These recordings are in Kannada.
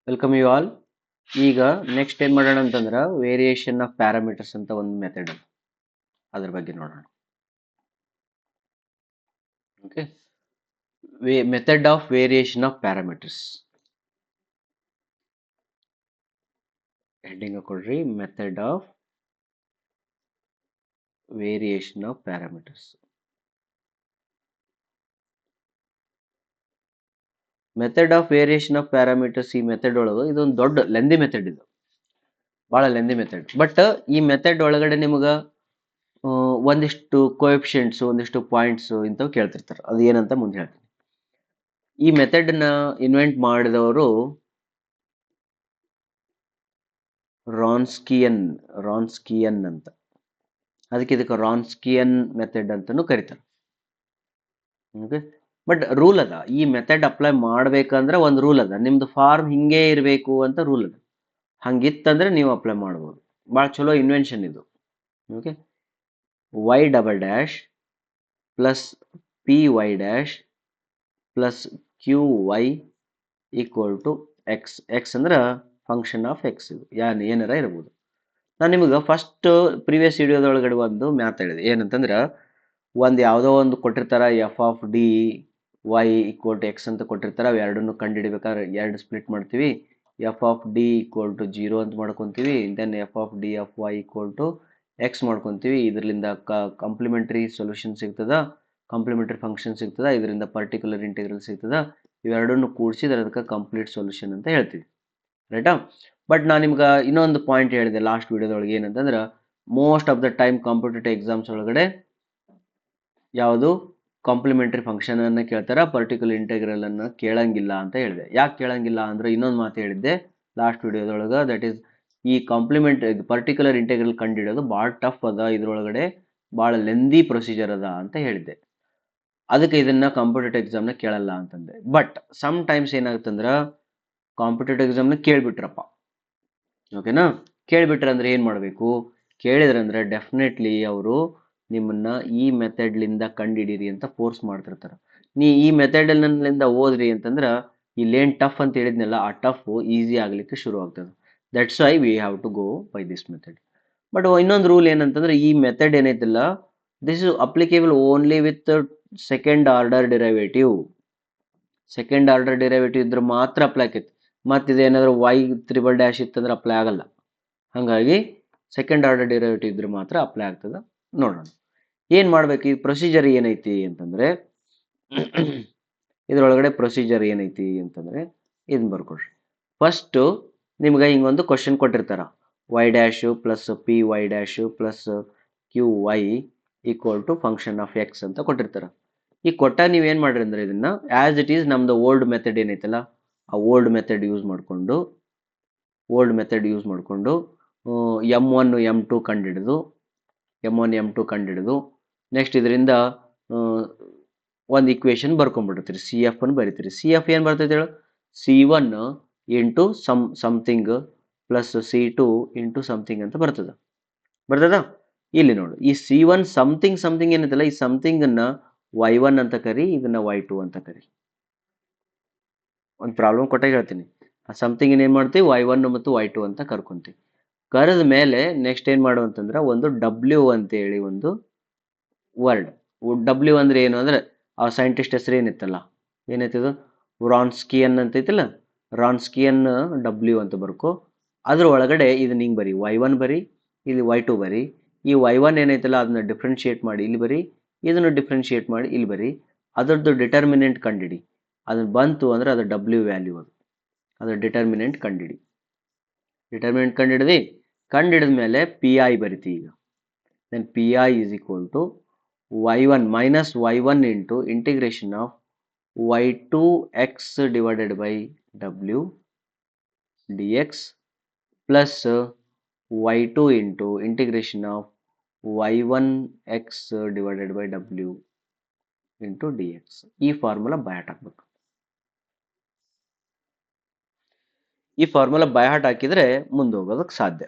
Welcome you all. ಈಗ ನೆಕ್ಸ್ಟ್ ಏನ್ ಮಾಡೋಣ ಅಂತಂದ್ರೆ ವೇರಿಯೇಷನ್ ಆಫ್ ಪ್ಯಾರಾಮೀಟರ್ಸ್ ಅಂತ ಒಂದು ಮೆಥಡ್ ಅದ್ರ ಬಗ್ಗೆ ನೋಡೋಣ. Okay, method of variation of parameters heading ಕೊಡ್ರಿ. Method of variation of parameters. Method of variation of parameters ಈ ಮೆಥಡ್ ಒಳಗೆ ಇದೊಂದು ದೊಡ್ಡ ಲೆಂದಿ ಮೆಥಡ್, ಇದು ಬಹಳ ಲೆಂದಿ ಮೆಥಡ್. ಬಟ್ ಈ ಮೆಥಡ್ ಒಳಗಡೆ ನಿಮ್ಗೆ ಒಂದಿಷ್ಟು ಕೋಎಫಿಷಿಯೆಂಟ್ಸ್, ಒಂದಿಷ್ಟು ಪಾಯಿಂಟ್ಸ್ ಇಂಥವು ಕೇಳ್ತಿರ್ತಾರೆ. ಅದು ಏನಂತ ಮುಂದೆ ಹೇಳ್ತೀನಿ. ಈ ಮೆಥಡ್ ನ ಇನ್ವೆಂಟ್ ಮಾಡಿದವರು ರಾನ್ಸ್ಕಿಯನ್ ಅಂತ. ಇದಕ್ಕೆ ರಾನ್ಸ್ಕಿಯನ್ ಮೆಥಡ್ ಅಂತಾನು ಕರೀತಾರೆ. ಓಕೆ, ಬಟ್ ರೂಲ್ ಅದ, ಈ ಮೆಥಡ್ ಅಪ್ಲೈ ಮಾಡ್ಬೇಕಂದ್ರೆ ಒಂದು ರೂಲ್ ಅದ. ನಿಮ್ದು ಫಾರ್ಮ್ ಹಿಂಗೆ ಇರಬೇಕು ಅಂತ ರೂಲ್ ಅದ. ಹಂಗಿತ್ತಂದ್ರೆ ನೀವು ಅಪ್ಲೈ ಮಾಡ್ಬೋದು. ಭಾಳ ಚಲೋ ಇನ್ವೆನ್ಷನ್ ಇದು. Okay, y double dash plus p y dash plus q y equal to x. X ಅಂದ್ರೆ ಫಂಕ್ಷನ್ ಆಫ್ ಎಕ್ಸ್. ಇದು ಏನಾರ ಇರ್ಬೋದು. ನಾನು ನಿಮಗೆ ಫಸ್ಟ್ ಪ್ರೀವಿಯಸ್ ವಿಡಿಯೋದೊಳಗಡೆ ಒಂದು ಮ್ಯಾಥ್ ಹೇಳಿದೆ. ಏನಂತಂದ್ರೆ ಒಂದು ಯಾವುದೋ ಒಂದು ಕೊಟ್ಟಿರ್ತಾರ, f of d y equal to x ಅಂತ ಕೊಟ್ಟಿರ್ತಾರ. ಅವು ಎರಡನ್ನು ಕಂಡುಹಿಡಿಬೇಕಾದ್ರೆ ಎರಡು ಸ್ಪ್ಲಿಟ್ ಮಾಡ್ತೀವಿ. F of d equal to 0 ಅಂತ ಮಾಡ್ಕೊತೀವಿ. Then f of D of y equal to x ಮಾಡ್ಕೊತೀವಿ. ಇದರಿಂದ ಕಾಂಪ್ಲಿಮೆಂಟರಿ ಸೊಲ್ಯೂಷನ್ ಸಿಗ್ತದ, ಕಾಂಪ್ಲಿಮೆಂಟರಿ ಫಂಕ್ಷನ್ ಸಿಗ್ತದ, ಇದರಿಂದ ಪರ್ಟಿಕ್ಯುಲರ್ ಇಂಟಿಗ್ರಲ್ ಸಿಗ್ತದ. ಇವೆರಡನ್ನು ಕೂಡಿಸಿದ್ರೆ ಅದಕ್ಕೆ ಕಂಪ್ಲೀಟ್ ಸೊಲ್ಯೂಷನ್ ಅಂತ ಹೇಳ್ತೀವಿ. ರೈಟಾ? ಬಟ್ ನಾನು ನಿಮ್ಗೆ ಇನ್ನೊಂದು ಪಾಯಿಂಟ್ ಹೇಳಿದೆ ಲಾಸ್ಟ್ ವಿಡಿಯೋದೊಳಗೆ. ಏನಂತಂದ್ರೆ most of the time competitive exams ಒಳಗಡೆ ಯಾವುದು ಕಾಂಪ್ಲಿಮೆಂಟರಿ ಫಂಕ್ಷನ್ ಅನ್ನ ಕೇಳ್ತಾರ, ಪರ್ಟಿಕ್ಯುಲರ್ ಇಂಟೆಗ್ರಲ್ ಅನ್ನ ಕೇಳಂಗಿಲ್ಲ ಅಂತ ಹೇಳಿದೆ. ಯಾಕೆ ಕೇಳಂಗಿಲ್ಲ ಅಂದ್ರೆ ಇನ್ನೊಂದು ಮಾತು ಹೇಳಿದ್ದೆ ಲಾಸ್ಟ್ ವಿಡಿಯೋದೊಳಗೆ. ದಟ್ ಈಸ್, ಈ ಪರ್ಟಿಕ್ಯುಲರ್ ಇಂಟೆಗ್ರಲ್ ಕಂಡುಹಿಡಿಯೋದು ಭಾಳ ಟಫ್ ಅದ, ಇದ್ರೊಳಗಡೆ ಭಾಳ ಲೆಂದಿ ಪ್ರೊಸೀಜರ್ ಅದ ಅಂತ ಹೇಳಿದ್ದೆ. ಅದಕ್ಕೆ ಇದನ್ನ ಕಾಂಪಿಟೇಟಿವ್ ಎಕ್ಸಾಮ್ನ ಕೇಳಲ್ಲ ಅಂತಂದೆ. ಬಟ್ ಸಮ್ ಟೈಮ್ಸ್ ಏನಾಗುತ್ತಂದ್ರೆ ಕಾಂಪಿಟೇಟಿವ್ ಎಕ್ಸಾಮ್ನ ಕೇಳ್ಬಿಟ್ರಪ್ಪ. ಓಕೆನಾ? ಕೇಳ್ಬಿಟ್ರೆ ಅಂದ್ರೆ ಏನ್ ಮಾಡಬೇಕು? ಕೇಳಿದ್ರಂದ್ರೆ ಡೆಫಿನೆಟ್ಲಿ ಅವರು ನಿಮ್ಮನ್ನ ಈ ಮೆಥಡ್ಲಿಂದ ಕಂಡಿಡೀರಿ ಅಂತ ಫೋರ್ಸ್ ಮಾಡ್ತಿರ್ತಾರೆ. ನೀ ಈ ಮೆಥಡ್ಲಿಂದ ಓದ್ರಿ ಅಂತಂದ್ರೆ ಇಲ್ಲೇನು ಟಫ್ ಅಂತ ಹೇಳಿದ್ನಲ್ಲ, ಆ ಟಫ್ ಈಸಿ ಆಗ್ಲಿಕ್ಕೆ ಶುರು ಆಗ್ತದೆ. That's why we have to go by this method. But ಇನ್ನೊಂದು ರೂಲ್ ಏನಂತಂದ್ರೆ ಈ ಮೆಥಡ್ ಏನೈತಿಲ್ಲ, this is applicable only with second order derivative. Second order derivative ಇದ್ರೆ ಮಾತ್ರ ಅಪ್ಲೈ ಆಕೈತಿ. ಮತ್ತು ಇದೇನಾದ್ರೂ ವೈ ತ್ರಿಬಲ್ ಡ್ಯಾಶ್ ಇತ್ತಂದ್ರೆ ಅಪ್ಲೈ ಆಗಲ್ಲ. ಹಾಗಾಗಿ ಸೆಕೆಂಡ್ ಆರ್ಡರ್ ಡಿರೈವೇಟಿವ್ ಇದ್ರೆ ಮಾತ್ರ ಅಪ್ಲೈ ಆಗ್ತದೆ. ನೋಡೋಣ ಏನು ಮಾಡ್ಬೇಕು. ಈ ಪ್ರೊಸೀಜರ್ ಏನೈತಿ ಅಂತಂದ್ರೆ ಇದರೊಳಗಡೆ ಪ್ರೊಸೀಜರ್ ಏನೈತಿ ಅಂತಂದ್ರೆ ಇದನ್ನ ಬರ್ಕೊಡ್ರಿ. ಫಸ್ಟು ನಿಮ್ಗೆ ಹಿಂಗೊಂದು ಕ್ವಶನ್ ಕೊಟ್ಟಿರ್ತಾರ. Y dash plus p y dash plus q y equal to function of x ಅಂತ ಕೊಟ್ಟಿರ್ತಾರ. ಈ ಕೊಟ್ಟಾಗ ನೀವೇನು ಮಾಡ್ರಿ ಅಂದ್ರೆ ಇದನ್ನ ಆಸ್ ಇಟ್ ಈಸ್ ನಮ್ದು ಓಲ್ಡ್ ಮೆಥಡ್ ಏನೈತಲ್ಲ, ಆ ಓಲ್ಡ್ ಮೆಥಡ್ ಯೂಸ್ ಮಾಡಿಕೊಂಡು M1 M2 ಕಂಡಿಡಿದು ನೆಕ್ಸ್ಟ್ ಇದರಿಂದ ಒಂದು ಇಕ್ವೇಶನ್ ಬರ್ಕೊಂಡ್ಬಿಡ್ತೀರಿ. ಸಿ ಎಫ್ ಅನ್ನು ಬರಿತೀರಿ. ಸಿ ಎಫ್ ಏನು ಬರ್ತೈತೆ ಹೇಳು? C1 into something plus C2 into something ಅಂತ ಬರ್ತದ. ಇಲ್ಲಿ ನೋಡು, ಈ C1 ಸಮಥಿಂಗ್ ಏನೈತಲ್ಲ, ಈ ಸಮಥಿಂಗ್ ಅನ್ನ y1 ಅಂತ ಕರಿ, ಇದನ್ನ y2 ಅಂತ ಕರಿ. ಒಂದು ಪ್ರಾಬ್ಲಮ್ ಕೊಟ್ಟಾಗ ಹೇಳ್ತೀನಿ. ಆ ಸಮಥಿಂಗ್ ಏನ್ ಮಾಡ್ತೀವಿ, y1 ಮತ್ತು y2 ಅಂತ ಕರ್ಕೊಂತೀವಿ. ಕರೆದ ಮೇಲೆ ನೆಕ್ಸ್ಟ್ ಏನ್ ಮಾಡು ಅಂತಂದ್ರೆ ಒಂದು W ಅಂತ ಹೇಳಿ ಒಂದು ವರ್ಡ್. W ಅಂದ್ರೆ ಏನು ಅಂದ್ರೆ ಆ ಸೈಂಟಿಸ್ಟ್ ಹೆಸರು ಏನಿತ್ತಲ್ಲ, ಏನೈತಿದು ರಾನ್ಸ್ಕಿಯನ್ ಅಂತ ಐತಿಲ್ಲ, ರಾನ್ಸ್ಕಿಯನ್ W ಅಂತ ಬರ್ಕೋ. ಅದ್ರ ಒಳಗಡೆ ಇದನ್ನ ಹಿಂಗ್ ಬರಿ, y1 ಬರಿ, ಇಲ್ಲಿ y2 ಬರಿ. ಈ y1 ಏನೈತಲ್ಲ ಅದನ್ನ ಡಿಫ್ರೆನ್ಶಿಯೇಟ್ ಮಾಡಿ ಇಲ್ಲಿ ಬರಿ, ಇದನ್ನು ಡಿಫ್ರೆನ್ಶಿಯೇಟ್ ಮಾಡಿ ಇಲ್ಲಿ ಬರಿ. ಅದರದ್ದು ಡಿಟರ್ಮಿನೆಂಟ್ ಕಂಡಿಡಿ. ಅದನ್ನ ಬಂತು ಅಂದ್ರೆ ಅದು W ವ್ಯಾಲ್ಯೂ, ಅದು ಡಿಟರ್ಮಿನೆಂಟ್ ಕಂಡಿಡಿ. ಕಂಡಿಡಿದ ಮೇಲೆ ಪಿ ಐ ಬರಿತಿ. ಈಗ then p i is equal to y1 minus y1 into integration of y2 x divided by W dx ಪ್ಲಸ್ y2 into integration of y1 x divided by W into dx. ಈ ಫಾರ್ಮುಲಾ ಬಯಾಟ್ ಹಾಕ್ಬೇಕು. ಈ ಫಾರ್ಮುಲಾ ಬಯಾಟ್ ಹಾಕಿದ್ರೆ ಮುಂದೆ ಹೋಗೋದಕ್ಕೆ ಸಾಧ್ಯ.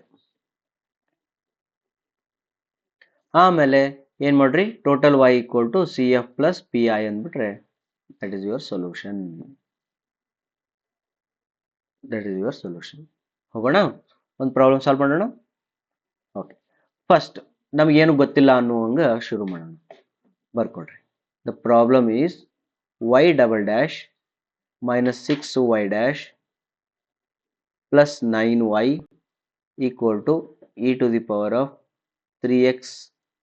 ಆಮೇಲೆ ಏನ್ ಮಾಡ್ರಿ, total y equal to C F plus P I ಅಂದ್ಬಿಟ್ರೆ that is your solution. That is your solution. ಹೋಗೋಣ, ಒಂದು ಪ್ರಾಬ್ಲಮ್ ಸಾಲ್ವ್ ಮಾಡೋಣ. ಓಕೆ, ಫಸ್ಟ್ ನಮಗೇನು ಗೊತ್ತಿಲ್ಲ ಅನ್ನುವಂಗ ಶುರು ಮಾಡೋಣ. ಬರ್ಕೊಡ್ರಿ. The problem is y double dash minus 6y dash plus 9y equal to e to the power of 3x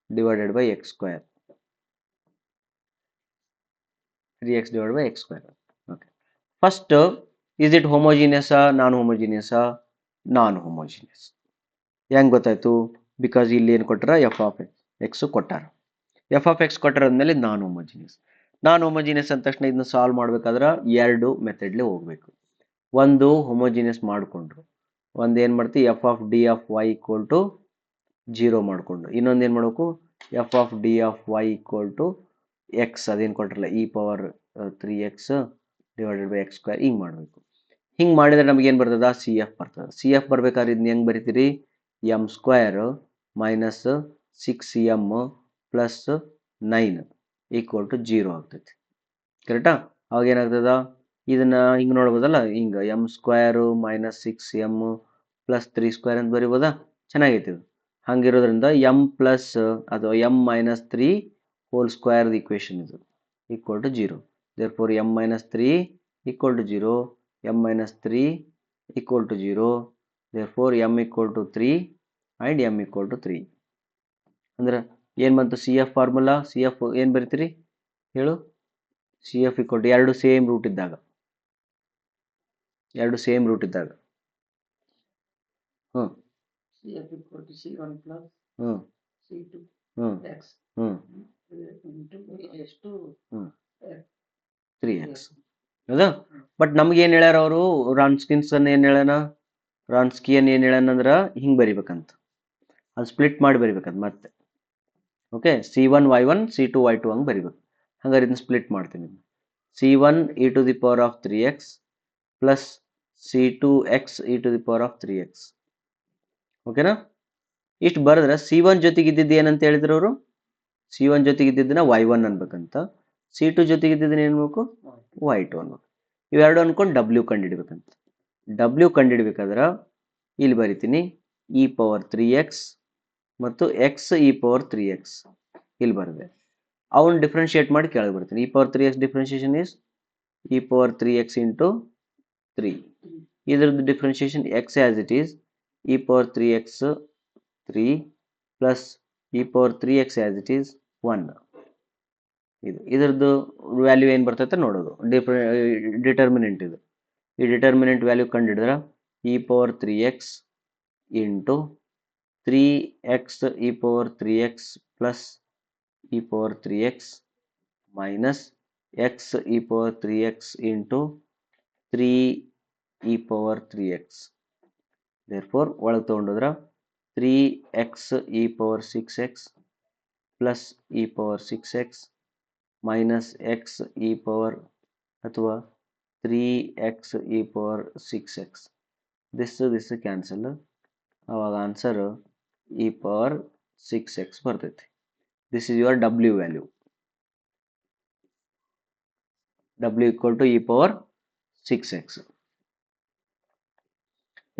divided by x square. 3x divided by x square. Okay. First, is it homogeneous or non-homogeneous? Non-homogeneous. ಹೆಂಗ್ ಗೊತ್ತಾಯ್ತು? ಬಿಕಾಸ್ ಇಲ್ಲಿ ಏನು ಕೊಟ್ಟಾರ, ಎಫ್ ಆಫ್ ಎಕ್ಸ್ ಕೊಟ್ಟಾರ. ಎಫ್ ಆಫ್ ಎಕ್ಸ್ ಕೊಟ್ಟಾರ ಅಂದಮೇಲೆ ನಾನ್ ಹೋಮೋಜಿನಿಯಸ್. ನಾನ್ ಹೋಮೋಜಿನಿಯಸ್ ಅಂದ ತಕ್ಷಣ ಇದನ್ನ ಸಾಲ್ವ್ ಮಾಡ್ಬೇಕಾದ್ರೆ ಎರಡು ಮೆಥಡ್ಲೆ ಹೋಗ್ಬೇಕು. ಒಂದು ಹೋಮೋಜಿನಿಯಸ್ ಮಾಡಿಕೊಂಡ್ರು, ಒಂದು ಏನು ಮಾಡ್ತೀವಿ, F of D of y equal to 0 ಮಾಡಿಕೊಂಡು, ಇನ್ನೊಂದು ಏನು ಮಾಡಬೇಕು, F of D of y equal to x, ಅದೇನು ಕೊಟ್ಟಿರಲ್ಲ e power 3x divided by x square, ಹಿಂಗೆ ಮಾಡಬೇಕು. ಹಿಂಗೆ ಮಾಡಿದ್ರೆ ನಮಗೇನು ಬರ್ತದ, ಸಿ ಎಫ್ ಬರ್ತದೆ. ಸಿ ಎಫ್ ಬರ್ಬೇಕಾದ್ರೆ ಇದನ್ನ ಹೆಂಗೆ ಬರಿತೀರಿ, m square minus 6m plus 9 equal to 0 ಆಗ್ತೈತಿ. ಕರೆಕ್ಟಾ? ಅವಾಗ ಏನಾಗ್ತದ, ಇದನ್ನ ಹಿಂಗೆ ನೋಡ್ಬೋದಲ್ಲ, ಹಿಂಗೆ m square minus 6m plus 3 square ಅಂತ ಬರಿಬೋದಾ? ಚೆನ್ನಾಗೈತಿ ಇದು. ಹಂಗಿರೋದ್ರಿಂದ ಎಮ್ ಪ್ಲಸ್ ಅಥವಾ m minus 3 whole square equation ಇದು equal to 0. Therefore m minus 3 equal to 0, m minus 3 equal to 0, therefore m equal to 3 and m equal to 3. ಅಂದ್ರೆ ಏನು ಬಂತು, C F formula. C F ಏನು ಬರಿತೀರಿ ಹೇಳು, ಸಿ ಎಫ್ ಈಕ್ವಲ್ ಟು ಎರಡು ಸೇಮ್ ರೂಟ್ ಇದ್ದಾಗ, ಎರಡು ಸೇಮ್ ರೂಟ್ ಇದ್ದಾಗ ಹ್ಞೂ CF equal to C1 plus ಹ್ಞೂ C2 ಹ್ಞೂ x ಹ್ಞೂ into S2 3x. ಹೌದಾ? ಬಟ್ ನಮ್ಗೆ ಏನು ಹೇಳ್ಯಾರ ಅವರು, ರಾನ್ಸ್ಕಿನ್ಸನ್ ಏನು ಹೇಳ್ಯಾನ, ರಾನ್ಸ್ಕಿಯನ್ ಏನು ಹೇಳ್ಯಾನ ಅಂದ್ರೆ ಹಿಂಗೆ ಬರಿಬೇಕಂತ, ಅದು ಸ್ಪ್ಲಿಟ್ ಮಾಡಿ ಬರಿಬೇಕಂತ ಮತ್ತೆ. ಓಕೆ, C1y1 C2y2 ಹಂಗೆ ಬರಿಬೇಕು. ಹಂಗಾರೆ ಇದನ್ನ ಸ್ಪ್ಲಿಟ್ ಮಾಡ್ತೀನಿ. C1 e to the power of 3x plus C2x e to the power of 3x. ಓಕೆನಾ? ಇಷ್ಟು ಬರೆದ್ರೆ C1 ಜೊತೆಗೆ ಇದ್ದಿದ್ದು ಏನಂತ ಹೇಳಿದ್ರು ಅವರು, C1 ಜೊತೆಗೆ ಇದ್ದಿದ್ದನ್ನ y1 ಅನ್ಬೇಕಂತ, C2 ಜೊತೆಗೆ ಇದ್ದಿದ್ದನ್ನ ಏನು ಬೇಕು, y2 ಅನ್ಬೇಕು. ಇವೆರಡು ಅನ್ಕೊಂಡು W ಕಂಡುಹಿಡ್ಬೇಕಂತ. W ಕಂಡುಹಿಡ್ಬೇಕಾದ್ರೆ ಇಲ್ಲಿ ಬರಿತೀನಿ ಇ ಪವರ್ 3x ಮತ್ತು ಎಕ್ಸ್ ಇ ಪವರ್ 3x ಇಲ್ಲಿ ಬರದೆ. ಅವನ್ನ ಡಿಫ್ರೆನ್ಶಿಯೇಟ್ ಮಾಡಿ ಕೆಳಗೆ ಬರ್ತೀನಿ. E power 3x differentiation is e power 3x into 3. ಇದ್ರದ್ದು differentiation x as it is e power 3x 3 plus e power 3x as it is 1. ಇದ್ರದ್ದು ವ್ಯಾಲ್ಯೂ ಏನು ಬರ್ತೈತೆ ನೋಡೋದು, ಡಿಟರ್ಮಿನೆಂಟ್ ಇದು. ಈ ಡಿಟರ್ಮಿನೆಂಟ್ ವ್ಯಾಲ್ಯೂ ಕಂಡುಹಿಡಿದ್ರೆ e power 3x into 3x e power 3x plus e power 3x minus x e power 3x into 3 e power 3x. Therefore, ಒಳಗೆ ತಗೊಂಡ್ರೆ 3x e power 6x plus e power 6x minus x e power ಅಥವಾ 3x e power 6x. This cancel. ಅವಾಗ ಆನ್ಸರ್ ಇ ಪವರ್ 6x ಬರ್ತೈತಿ. This is your W value. W equal to e power 6x.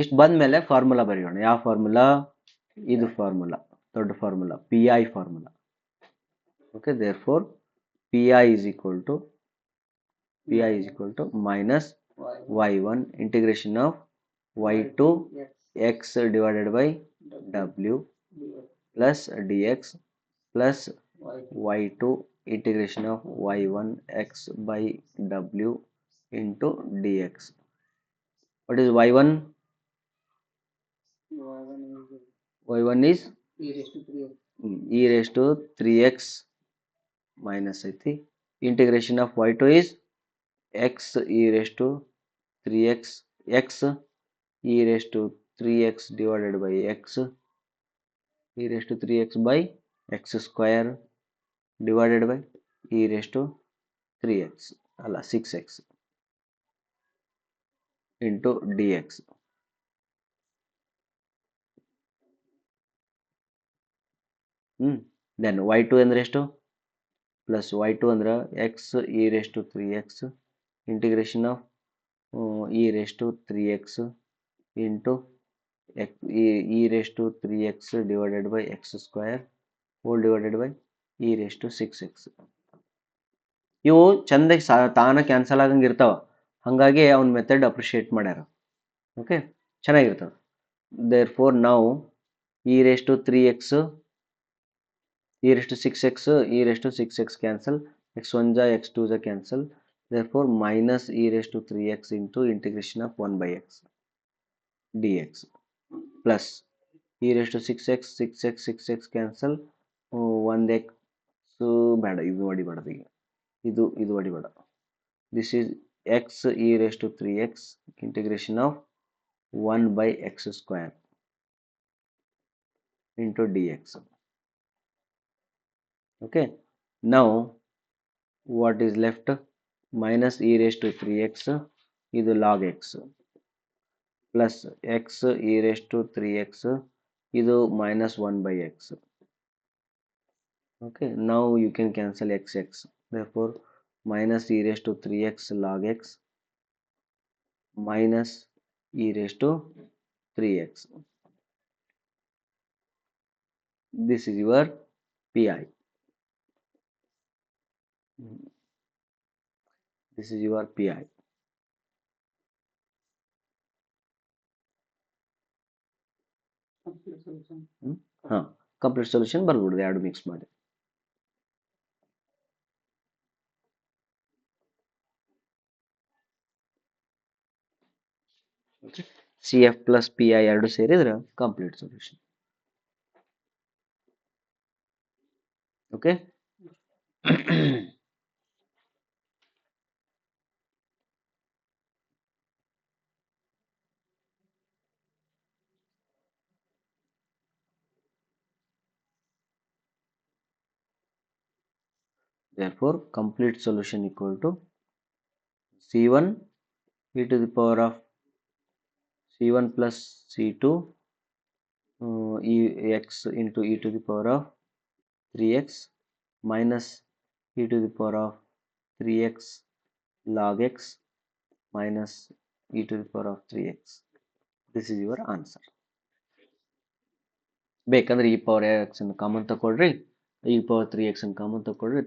ಇಷ್ಟು ಬಂದಮೇಲೆ ಫಾರ್ಮುಲಾ ಬರೆಯೋಣ. ಯಾವ ಫಾರ್ಮುಲಾ? ಇದು ಫಾರ್ಮುಲಾ, ದೊಡ್ಡ formula, p i formula. Okay, therefore p i is equal to minus y1 integration of y2 x divided by W plus dx plus y2 integration of y1 x by W into dx. What is y1? y1 is e raised to 3x. e raised to 3x minus ಐತಿ. Integration of y2 is x e raised to 3x, x e raised to 3x divided by x, e raised to 3x by x square divided by e raised to 3x ಅಲ್ಲ 6x into dx. Then y2 ಅಂದ್ರೆ ಎಷ್ಟು, ಪ್ಲಸ್ y2 ಅಂದ್ರೆ x e raised to 3x integration of e raised to 3x into e raised to 3x divided by x square whole divided by e raised to 6x. ಇವು ಚಂದಾಗಿ ತಾನ ಕ್ಯಾನ್ಸಲ್ ಆಗಂಗೆ ಇರ್ತಾವ, ಹಾಗಾಗಿ ಅವ್ನ ಮೆಥಡ್ ಅಪ್ರಿಷಿಯೇಟ್ ಮಾಡ್ಯಾರ. ಓಕೆ, ಚೆನ್ನಾಗಿರ್ತವೆ. ದೇರ್ ಫೋರ್ ನಾವು e raised to 3x e raised to 6x e raised to 6x cancel, x1 ja x2 ja cancel, therefore minus e raised to 3x into integration of 1 by x dx plus e raised to 6x 6x 6x cancel 1x ಬೇಡ, ಇದು ಹೊಡಿಬೇಡ, ಇದು ಹೊಡಿಬೇಡ. this is x e raised to 3x integration of 1 by x square into dx. Okay, now what is left? Minus e raised to 3x is log x plus x e raised to 3x is minus 1 by x. Okay, now you can cancel x, therefore minus e raised to 3x log x minus e raised to 3x. This is your pi. This is your pi. Complete solution. Complete solution ಬರ್ಬಿಡುದು ಎರಡು ಮಿಕ್ಸ್ ಮಾಡಿ. C F plus P I ಎರಡು ಸೇರಿದ್ರೆ complete solution. Okay, therefore complete solution equal to c1 e to the power of c1 plus c2 x into e to the power of 3x minus e to the power of 3x log x minus e to the power of 3x. This is your answer. ಬೇಕಂದ್ರೆ e power x ಅನ್ನು ಕಾಮನ್ ತಗೊಳ್ರಿ, e power 3x ಅನ್ನು ಕಾಮನ್ ತಗೊಳ್ರಿ,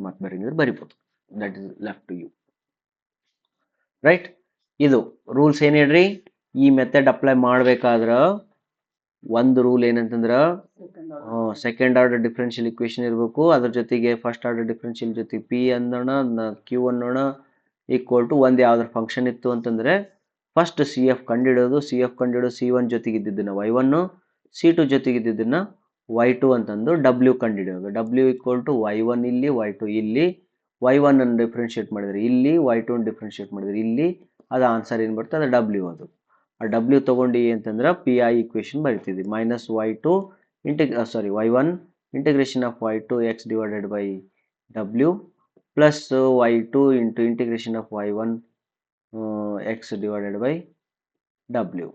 ಮತ್ತೆ ಬರೀಂದ್ರೆ ಬರಿಬೋದು. That is left to you. Right, ಇದು ರೂಲ್ಸ್ ಏನ್ ಹೇಳ್ರಿ, ಈ ಮೆಥಡ್ ಅಪ್ಲೈ ಮಾಡ್ಬೇಕಾದ್ರ ಒಂದು ರೂಲ್ ಏನಂತಂದ್ರ ಸೆಕೆಂಡ್ ಆರ್ಡರ್ ಡಿಫರೆನ್ಷಿಯಲ್ ಇಕ್ವೇಶನ್ ಇರಬೇಕು, ಅದ್ರ ಜೊತೆಗೆ ಫಸ್ಟ್ ಆರ್ಡರ್ ಡಿಫರೆನ್ಷಿಯಲ್ ಜೊತೆ ಪಿ ಅನ್ನೋಣ, ಕ್ಯೂ ಅನ್ನೋಣ ಈಕ್ವಲ್ ಟು ಒಂದು ಯಾವ್ದಾರ ಫಂಕ್ಷನ್ ಇತ್ತು ಅಂತಂದ್ರೆ ಫಸ್ಟ್ ಸಿ ಎಫ್ ಕಂಡಿಡೋದು, ಸಿ1 ಜೊತೆಗೆ ಇದ್ದಿದ್ದನ್ನ y1, ಸಿ2 ಜೊತೆಗೆ ಇದ್ದಿದ್ದನ್ನ y2 ಅಂತಂದು ಡಬ್ಲ್ಯೂ ಕಂಡಿಡೋದು. ಡಬ್ಲ್ಯೂ ಈಕ್ವಲ್ ಟು y1 ಇಲ್ಲಿ, y2 ಇಲ್ಲಿ, y1 ಅನ್ನು ಡಿಫ್ರೆನ್ಶಿಯೇಟ್ ಮಾಡಿದ್ರೆ ಇಲ್ಲಿ, y2 ಅನ್ನು ಡಿಫ್ರೆನ್ಶಿಯೇಟ್ ಮಾಡಿದ್ರೆ ಇಲ್ಲಿ, ಅದು ಆನ್ಸರ್ ಏನು ಬರುತ್ತೆ ಅದು ಡಬ್ಲ್ಯೂ. ಅದು ಆ ಡಬ್ಲ್ಯೂ ತಗೊಂಡು ಅಂತಂದ್ರೆ ಪಿ ಐ ಇಕ್ವೇಶನ್ ಬರಿತಿದ್ವಿ, minus y2 y1 integration of y2 x divided by W plus y2 into integration of y1 x divided by W.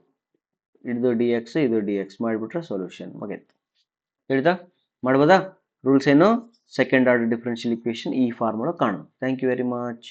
ಇದು ಡಿ ಎಕ್ಸ್, ಇದು ಡಿ ಎಕ್ಸ್ ಮಾಡಿಬಿಟ್ರೆ ಸೊಲ್ಯೂಷನ್ ಮುಗಿತು. ತಿಳಿತಾ ಮಾಡ್ಬೋದಾ? ರೂಲ್ಸ್ ಏನು, ಸೆಕೆಂಡ್ ಆರ್ಡರ್ ಡಿಫರೆನ್ಷಿಯಲ್ ಇಕ್ವೇಶನ್ ಈ ಫಾರ್ಮುಲಾ ಕಾಣು. Thank you very much.